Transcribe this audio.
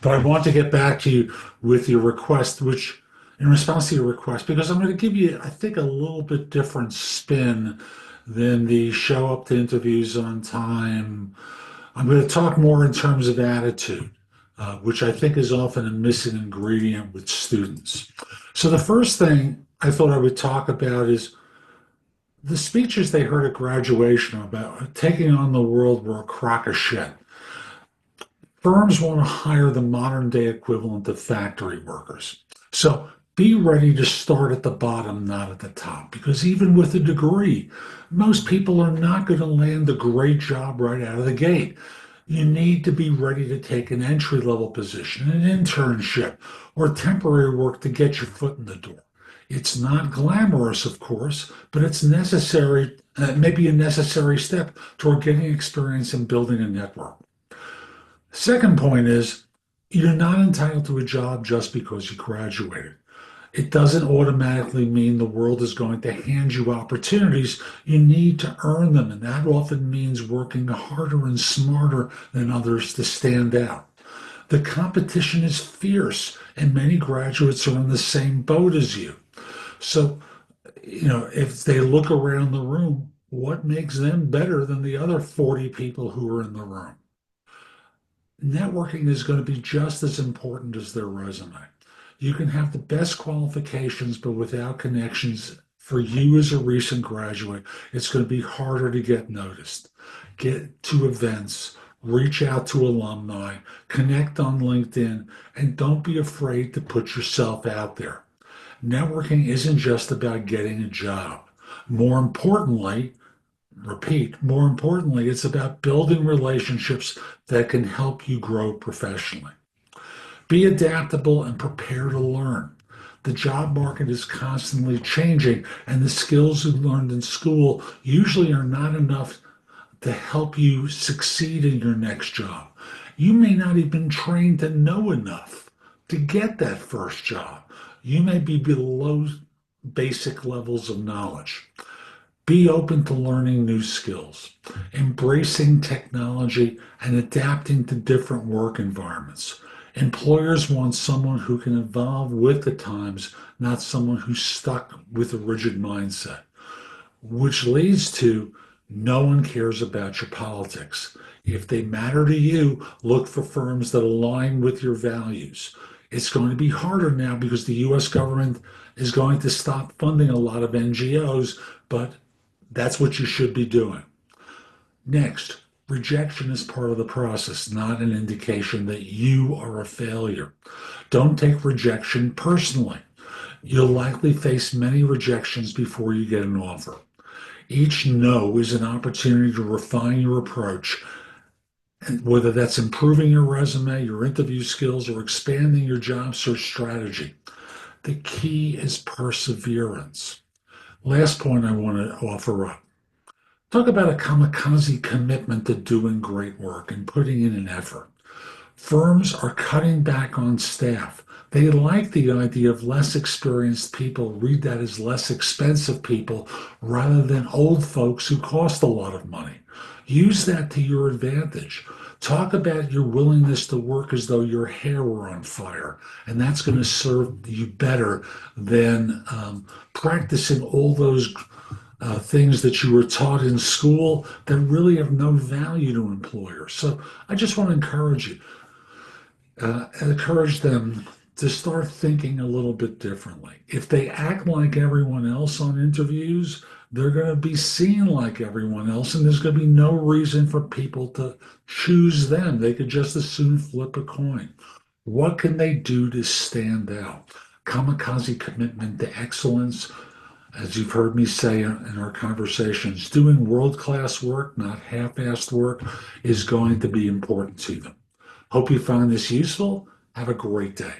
But I want to get back to you with your request, which in response to your request, because I'm going to give you, I think, a little bit different spin than the show up to interviews on time. I'm going to talk more in terms of attitude, which I think is often a missing ingredient with students. So the first thing I thought I would talk about is the speeches they heard at graduation about taking on the world were a crock of shit. Firms want to hire the modern day equivalent of factory workers. So be ready to start at the bottom, not at the top, because even with a degree, most people are not going to land a great job right out of the gate. You need to be ready to take an entry level position, an internship, or temporary work to get your foot in the door. It's not glamorous, of course, but it's necessary, maybe a necessary step toward getting experience and building a network. Second point is you're not entitled to a job just because you graduated. It doesn't automatically mean the world is going to hand you opportunities. You need to earn them, and that often means working harder and smarter than others to stand out. The competition is fierce, and many graduates are in the same boat as you. So, if they look around the room, what makes them better than the other 40 people who are in the room? Networking is going to be just as important as their resume. You can have the best qualifications, but without connections for you as a recent graduate, it's going to be harder to get noticed. Get to events, reach out to alumni, connect on LinkedIn, and don't be afraid to put yourself out there. Networking isn't just about getting a job. More importantly, more importantly, it's about building relationships that can help you grow professionally. Be adaptable and prepare to learn. The job market is constantly changing, and the skills you learned in school usually are not enough to help you succeed in your next job. You may not even been trained to know enough to get that first job. You may be below basic levels of knowledge. Be open to learning new skills, embracing technology, and adapting to different work environments. Employers want someone who can evolve with the times, not someone who's stuck with a rigid mindset, which leads to no one cares about your politics. If they matter to you, look for firms that align with your values. It's going to be harder now because the US government is going to stop funding a lot of NGOs, but that's what you should be doing. Next, rejection is part of the process, not an indication that you are a failure. Don't take rejection personally. You'll likely face many rejections before you get an offer. Each no is an opportunity to refine your approach, and whether that's improving your resume, your interview skills, or expanding your job search strategy. The key is perseverance. Last point I want to offer up. Talk about a kamikaze commitment to doing great work and putting in an effort. Firms are cutting back on staff. They like the idea of less experienced people, read that as less expensive people, rather than old folks who cost a lot of money. Use that to your advantage. Talk about your willingness to work as though your hair were on fire, and that's going to serve you better than practicing all those things that you were taught in school that really have no value to employers. So I just want to encourage them to start thinking a little bit differently. If they act like everyone else on interviews, they're going to be seen like everyone else, and there's going to be no reason for people to choose them. They could just as soon flip a coin. What can they do to stand out? Kamikaze commitment to excellence, as you've heard me say in our conversations, doing world-class work, not half-assed work, is going to be important to them. Hope you found this useful. Have a great day.